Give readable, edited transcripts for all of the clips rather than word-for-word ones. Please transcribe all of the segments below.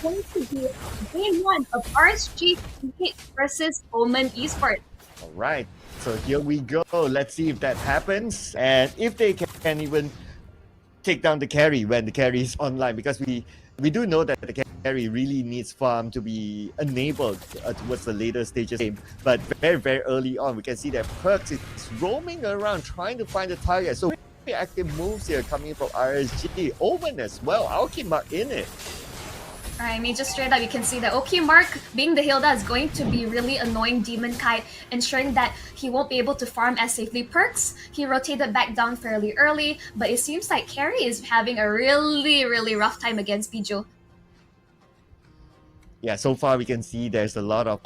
going to be game one of RSG versus OMEN eSports. All right, so here we go. Let's see if that happens and if they can even take down the carry when the carry is online, because we do know that the carry really needs farm to be enabled towards the later stages of the game. But very early on, we can see that Perks is roaming around trying to find the target. So very active moves here coming from RSG. Omen as well. Aokim are in it. I mean, just straight up, you can see that Mark, being the Hilda, is going to be really annoying Demon Kai, ensuring that he won't be able to farm as safely. Perks, he rotated back down fairly early, but it seems like Carry is having a really rough time against Pijo. Yeah, so far we can see there's a lot of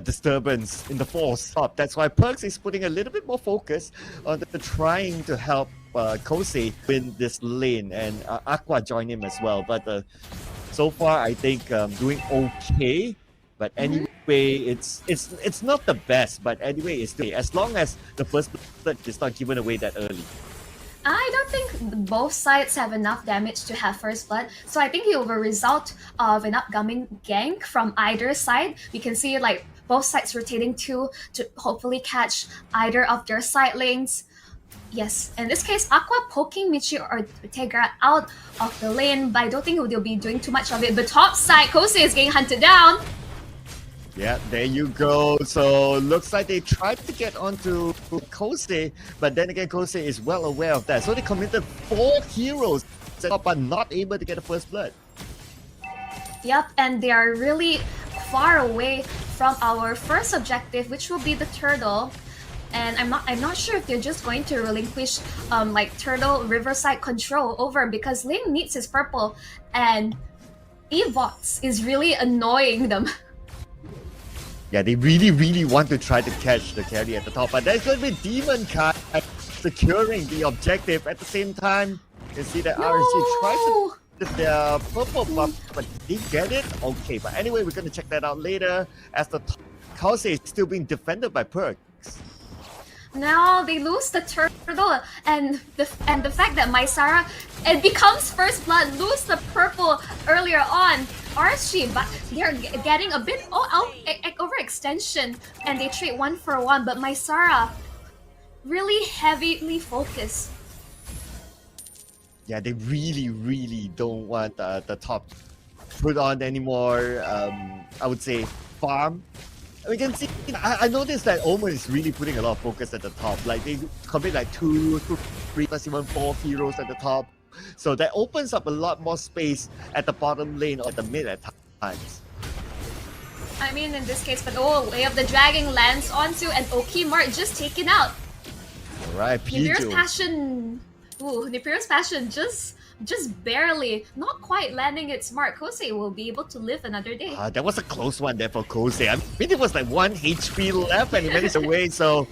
disturbance in the force top. That's why Perks is putting a little bit more focus on trying to help KOHAI win this lane, and Aqua join him as well. But so far, I think doing okay. But anyway, it's not the best. But anyway, it's still, as long as the first blood is not given away that early. I don't think both sides have enough damage to have first blood, so I think it will be a result of an upcoming gank from either side. You can see like both sides rotating to hopefully catch either of their side lanes. Yes, in this case, Aqua poking Michi or Tegra out of the lane, but I don't think they'll be doing too much of it. But top side, KOHAI is getting hunted down. Yeah, there you go. So looks like they tried to get onto KOHAI, but then again, KOHAI is well aware of that. So they committed 4 heroes, but not able to get the first blood. Yep, and they are really far away from our first objective, which will be the turtle. And I'm not sure if they're just going to relinquish like Turtle Riverside control over, because Ling needs his purple and Evox is really annoying them. Yeah, they really want to try to catch the carry at the top, but there's going to be Demon Kai securing the objective. At the same time, you can see that RSG tries to get their purple buff, but did they get it? Okay, but anyway, we're going to check that out later, as the KOHAI is still being defended by Perks. Now they lose the turtle, and the fact that Mysara, it becomes first blood, lose the purple earlier on. RSG, but they're getting a bit overextension, and they trade 1 for 1. But Mysara, really heavily focused. Yeah, they really don't want the top put on anymore. I would say farm. We can see, I noticed that OMEN is really putting a lot of focus at the top. Like they commit like 2, 3, plus even 4 heroes at the top. So that opens up a lot more space at the bottom lane or at the mid at times. I mean, in this case, but Way of the Dragon lands onto, and Okimart just taken out. Alright, Nipir's Passion. Ooh, Nipir's Passion just barely, not quite landing its mark. KOHAI will be able to live another day. That was a close one there for KOHAI. I mean, it was like 1 HP left and he managed away, so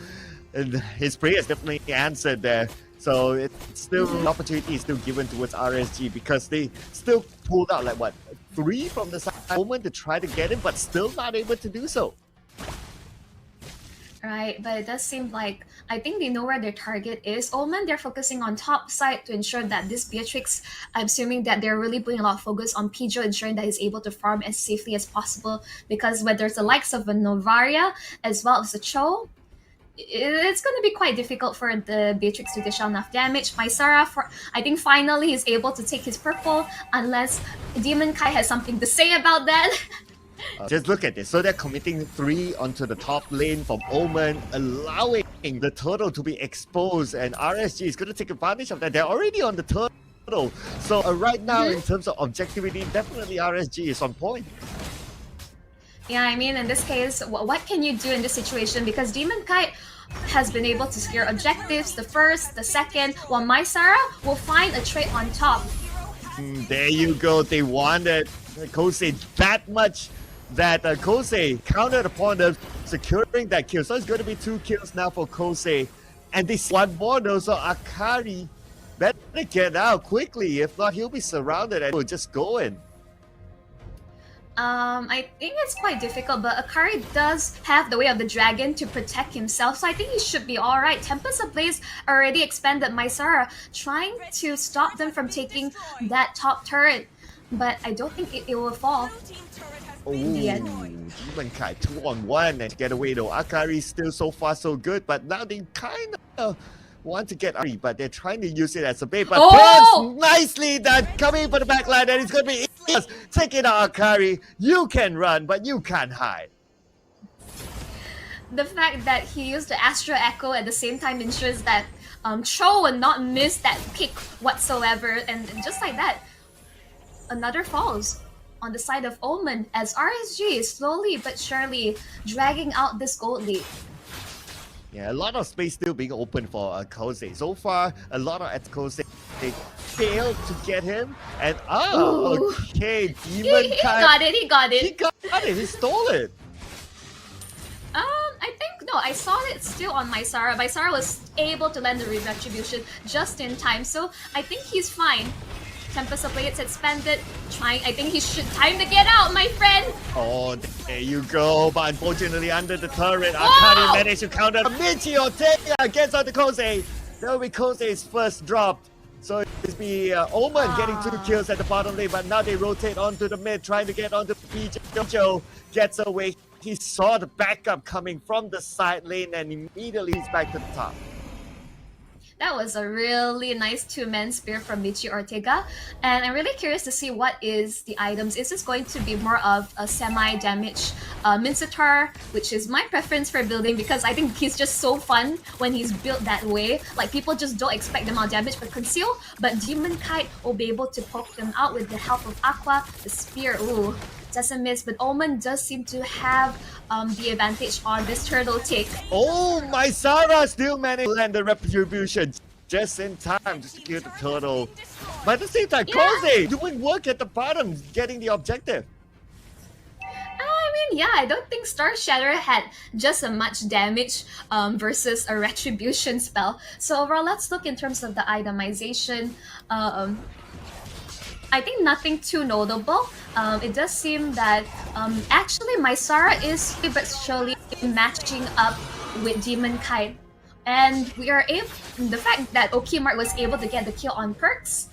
his prayers definitely answered there. So it's still an opportunity is still given towards RSG, because they still pulled out like what, 3 from the side OMEN to try to get him, but still not able to do so. Right, but it does seem like, I think they know where their target is. OMEN, they're focusing on top side to ensure that this Beatrix, I'm assuming that they're really putting a lot of focus on Pijo, ensuring that he's able to farm as safely as possible, because when there's the likes of a Novaria as well as a Cho, it's going to be quite difficult for the Beatrix to dish out enough damage. Mysara, I think finally is able to take his purple, unless Demon Kai has something to say about that. Just look at this. So they're committing 3 onto the top lane from OMEN, allowing the turtle to be exposed, and RSG is going to take advantage of that. They're already on the turtle. So right now, in terms of objectivity, definitely RSG is on point. Yeah, I mean, in this case, what can you do in this situation? Because Demon Kai has been able to secure objectives, the first, the second, while Mysara will find a trade on top. There you go. They wanted KOHAI that much that KOHAI countered upon them, securing that kill. So it's going to be 2 kills now for KOHAI. And they see 1 more though, so Akari better get out quickly. If not, he'll be surrounded and will just go in. I think it's quite difficult, but Akari does have the Way of the Dragon to protect himself, so I think he should be alright. Tempest Ablaze already expanded Mysara, trying to stop them from taking that top turret. but I don't think it will fall. Oh, The end. Demon Kai 2-on-1 and get away though. Akari still so far so good, but now they kind of want to get Ari, but they're trying to use it as a bait. But Oh! Burns nicely done, coming for the backline, and it's going to be Ilyas taking out Akari. You can run, but you can't hide. The fact that he used the Astro Echo at the same time ensures that Cho will not miss that pick whatsoever, and just like that, another falls on the side of Omen as RSG is slowly but surely dragging out this gold lead. Yeah, a lot of space still being open for KOHAI. So far, a lot of at KOHAI, they failed to get him. And Ooh. okay, He Demon Kai. got it, he got He it. got it, he stole it. I think, no, I saw it still on Mysara. Mysara was able to land the retribution just in time, so I think he's fine. Tempest of Blades expanded, trying, I think he should time to get out, my friend! Oh, there you go. But unfortunately, under the turret, Whoa! Akari managed to counter. Michi Ortega gets on the KOHAI. That will be KOHAI's first drop. So it's be Omen getting 2 kills at the bottom lane, but now they rotate onto the mid, trying to get onto Pijo. Gets away. He saw the backup coming from the side lane and immediately he's back to the top. That was a really nice two-man spear from Michi Ortega, and I'm really curious to see what is the items. Is this going to be more of a semi-damage Mincetar, which is my preference for building because I think he's just so fun when he's built that way. Like, people just don't expect the amount of damage for Conceal, but Demon Kite will be able to poke them out with the help of Aqua. The spear, ooh, doesn't miss, but Omen does seem to have the advantage on this turtle take. Oh, Mysara still managed to land the retribution just in time to secure the turtle. But at the same time, KOHAI doing work at the bottom, getting the objective. I mean, yeah, I don't think Star Shatter had just as much damage versus a retribution spell. So overall, let's look in terms of the itemization. I think nothing too notable. It does seem that actually Mysara is but surely matching up with Demon Kite. And we are able, the fact that Okimart was able to get the kill on Perks,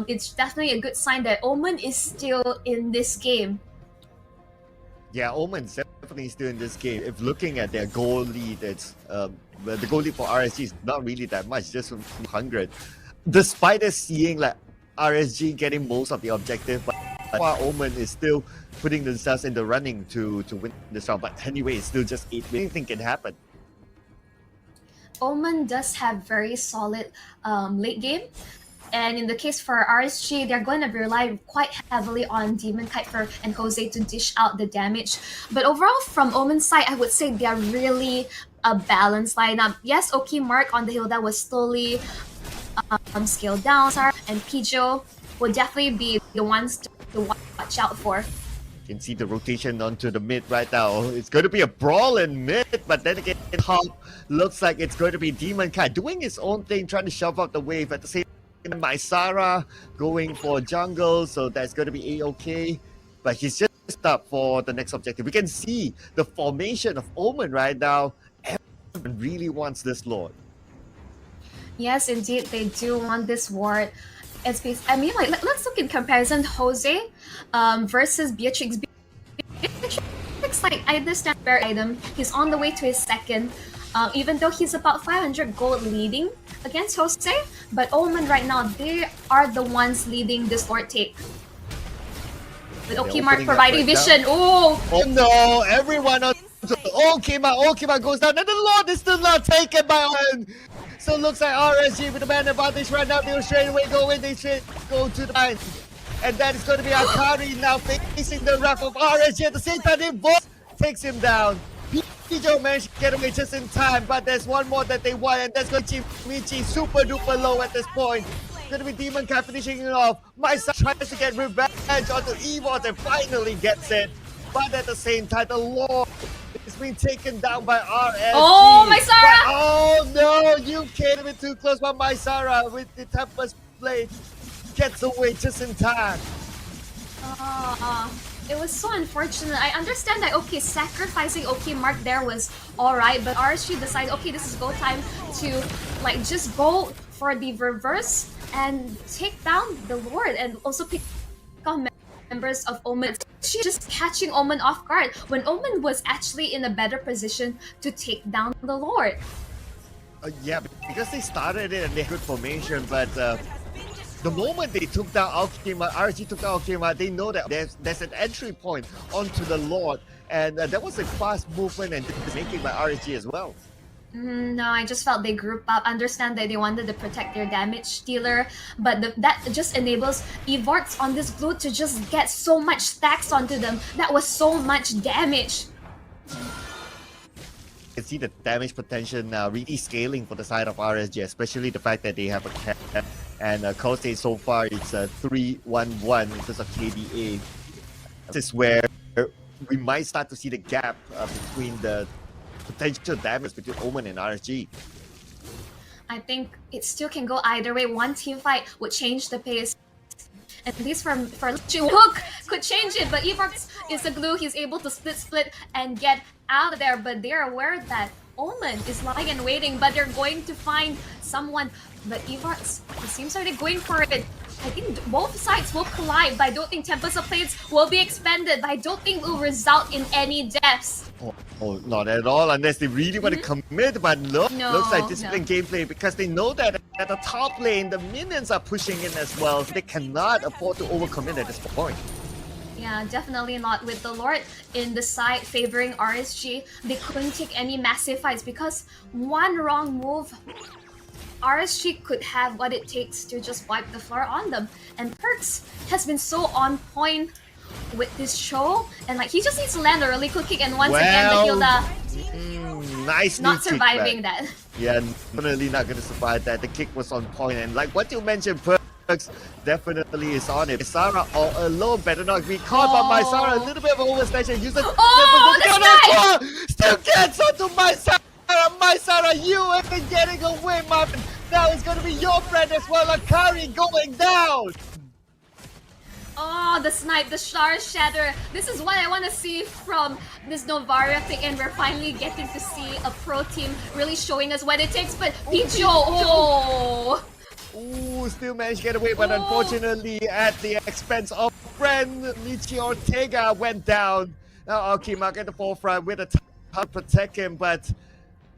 it's definitely a good sign that Omen is still in this game. Yeah, Omen's definitely still in this game. If looking at their goal lead, it's the goal lead for RSG is not really that much, just 100. Despite us seeing like RSG getting most of the objective, but Omen is still putting themselves in the running to win this round. But anyway, it's still just 8. Anything can happen. Omen does have very solid late game. And in the case for RSG, they're going to rely quite heavily on Demon Kite and KOHAI to dish out the damage. But overall, from Omen's side, I would say they're really a balanced lineup. Yes, Okimart on the hill that was slowly scaled down, and Pijo will definitely be the ones to watch out for. You can see the rotation onto the mid right now. It's going to be a brawl in mid, but then again, top looks like it's going to be Demon Kite doing his own thing, trying to shove out the wave. At the same time, Mysara going for jungle, so that's going to be A-okay. But he's just up for the next objective. We can see the formation of Omen right now. Everyone really wants this Lord. Yes, indeed, they do want this ward. I mean, like, let's look in comparison. KOHAI versus Beatrix. Beatrix, like, I understand bear item. He's on the way to his second. Even though he's about 500 gold leading against KOHAI, but Omen right now, they are the ones leading this Lord take. With Okimart providing vision. Oh no, everyone on Okimart goes down, and the Lord is still not taken by Omen. So it looks like RSG with the man advantage right now. They'll straight away go in, they straight go to the line. And that is going to be Akari now facing the wrath of RSG. At the same time, Voice takes him down. Pijo managed to get away just in time, but there's one more that they want, and that's going to be Michi super duper low at this point. It's going to be Demon Cat finishing it off. Mysara tries to get revenge onto EVOS and finally gets it. But at the same time, the Lord is being taken down by RSG. Oh, Mysara! Oh no, you came a bit too close, but Mysara with the Tempest Blade gets away just in time. It was so unfortunate. I understand that, okay, sacrificing Okimart there was alright, but RSG decided, okay, this is go time to, like, just go for the reverse and take down the Lord and also pick up members of OMEN. She's just catching OMEN off guard when OMEN was actually in a better position to take down the Lord. Yeah, because they started it and they had good formation, but the moment they took down Alkima, RSG took down Alkima, they know that there's an entry point onto the Lord, and that was a fast movement and making by RSG as well. No, I just felt they grouped up, understand that they wanted to protect their damage dealer, but that just enables Evorts on this blue to just get so much stacks onto them. That was so much damage. You can see the damage potential now really scaling for the side of RSG, especially the fact that they have a cap. And KOHAI so far it's 3-1-1 in terms of KDA. This is where we might start to see the gap between the potential damage between OMEN and RSG. I think it still can go either way. One team fight would change the pace. At least for Hook could change it, but Evorts is a glue. He's able to split and get out of there, but they're aware that OMEN is lying and waiting, but they're going to find someone. But Evorts, it seems like they're going for it. I think both sides will collide, but I don't think Tempest of Blades will be expended, but I don't think it will result in any deaths. Oh, not at all, unless they really want to commit, but looks like disciplined gameplay, because they know that at the top lane, the minions are pushing in as well. They cannot afford to overcommit at this point. Yeah, definitely not. With the Lord in the side favoring RSG, they couldn't take any massive fights because one wrong move, RSG could have what it takes to just wipe the floor on them. And Perks has been so on point with this show, and like he just needs to land a really quick kick, and once again the Hilda nice not surviving that. Yeah, definitely not gonna survive that. The kick was on point, and like what you mentioned, Perks definitely is on it. Mysara all alone better not be caught by Mysara. A little bit of overstation. Use the still gets onto Mysara. Mysara, you have been getting away, Marvin. Now it's gonna be your friend as well. Akari going down. Oh, the snipe, the star shatter. This is what I want to see from this Novaria pick, and we're finally getting to see a pro team really showing us what it takes. But Pijo, Ooh, still managed to get away, but unfortunately at the expense of friend Michi Ortega went down. Now Alkima at the forefront with a to protect him, but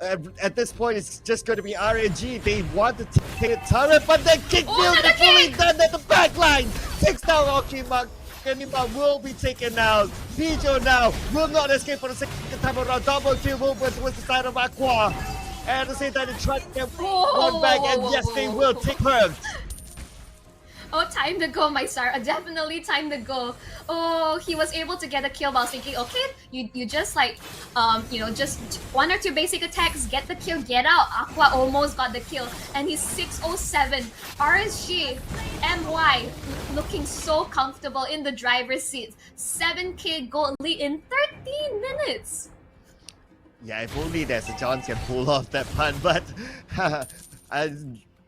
at this point it's just going to be RNG. They want to take a turret, but the kick beautifully done at the back line. Takes down Alkima. Alkima will be taken out. Pijo now will not escape for the second time around. Double kill movement towards the side of Aqua. And at the same time, they try to get one back, and yes, they will take her. Oh, time to go, Mysara. Definitely time to go. Oh, he was able to get a kill, but I was thinking, okay, you just like, just one or two basic attacks, get the kill, get out. Aqua almost got the kill, and he's 607. RSG, MY, looking so comfortable in the driver's seat. 7k gold lead in 13 minutes. Yeah, if only there's a chance can pull off that pun, but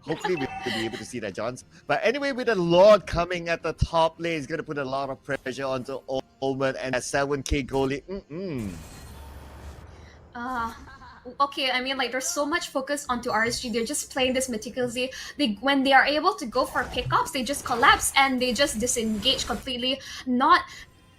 hopefully we'll be able to see that chance. But anyway, with the Lord coming at the top lane, it's going to put a lot of pressure onto OMEN, and at 7k goalie. Okay, I mean, like, there's so much focus onto RSG. They're just playing this meticulously. When they are able to go for pickups, they just collapse and they just disengage completely, not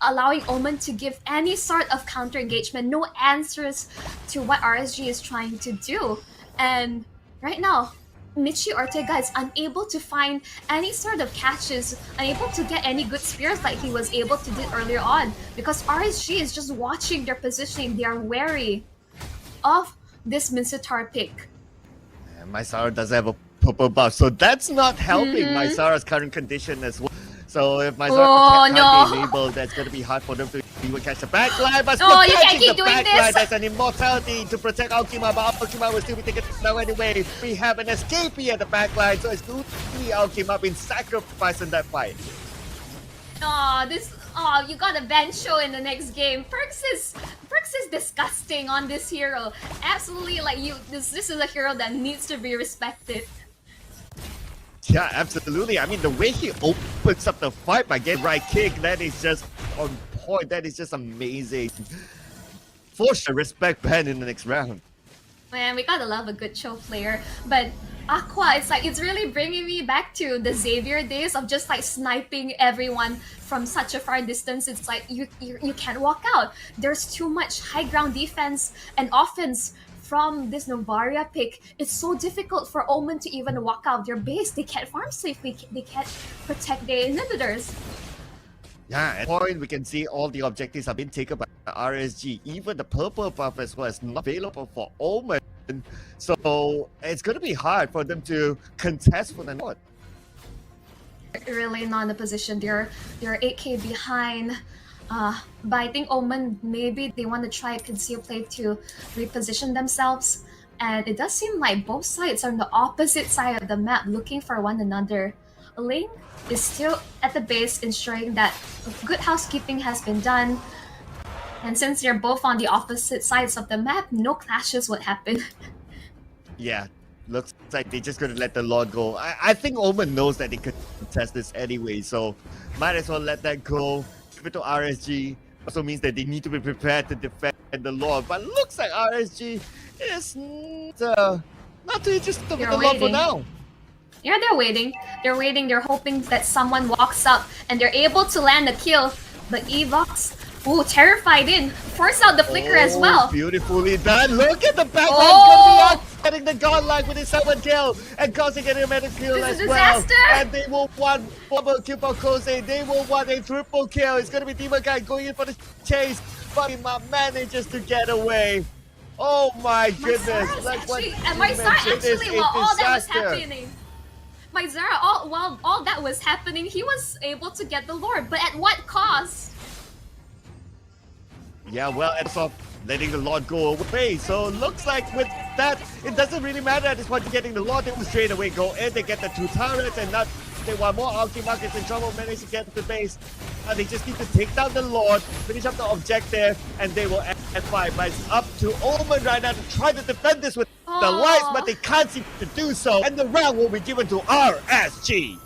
allowing OMEN to give any sort of counter engagement, no answers to what RSG is trying to do. And right now, Michi Ortega is unable to find any sort of catches, unable to get any good spears like he was able to do earlier on, because RSG is just watching their positioning. They are wary of this Mincetar pick. And Mysara does have a purple buff, so that's not helping Mysara's current condition as well. So if Mysara can't be enabled, that's going to be hard for them to even catch the backline. But still you can't keep doing this. There's an immortality to protect Alkima, but Alkima will still be taken down anyway. We have an escapee at the backline, so it's good to see Alkima being sacrificed in that fight. You got a bench show in the next game. Perks is disgusting on this hero. Absolutely, like this is a hero that needs to be respected. Yeah, absolutely. I mean, the way he opens up the fight by getting right kick, that is just on point. That is just amazing. For sure, respect Ben in the next round. Man, we gotta love a good show player. But Aqua, it's like it's really bringing me back to the Xavier days of just like sniping everyone from such a far distance. It's like you can't walk out. There's too much high ground defense and offense from this Novaria pick. It's so difficult for Omen to even walk out of their base. They can't farm safely. They can't protect their inhibitors. Yeah, at point we can see all the objectives have been taken by RSG. Even the purple buff as well is not available for Omen. So it's going to be hard for them to contest for the North. Really not in a position. They're 8k behind. But I think Omen, maybe they want to try a concealed play to reposition themselves. And it does seem like both sides are on the opposite side of the map looking for one another. Ling is still at the base ensuring that good housekeeping has been done. And since they're both on the opposite sides of the map, no clashes would happen. Yeah, looks like they're just going to let the Lord go. I think Omen knows that they could contest this anyway, so might as well let that go. Give it to RSG. Also means that they need to be prepared to defend the Lord. But looks like RSG is not too interested with the Lord for now. Yeah, they're waiting. They're waiting. They're hoping that someone walks up and they're able to land a kill. But Evox, ooh, terrified in. Force out the flicker as well. Beautifully done. Look at the background. Gonna be out getting the godlike with his 7 kill and causing an automatic kill as well. And they will want double kill for KOHAI. They will want a triple kill. It's gonna be Demon Guy going in for the chase, but he manages to get away. Oh my goodness! Like what actually, while all that was happening, while all that was happening, he was able to get the Lord, but at what cost? Yeah, well, it's off letting the Lord go away. So looks like with that, it doesn't really matter at this point. Getting the Lord, they will straight away go in. They get the 2 turrets, and now they want more. Alchemag is in trouble, manage to get to the base. And they just need to take down the Lord, finish up the objective, and they will end 5. But it's up to Omen right now to try to defend this with the lights, but they can't seem to do so. And the round will be given to RSG.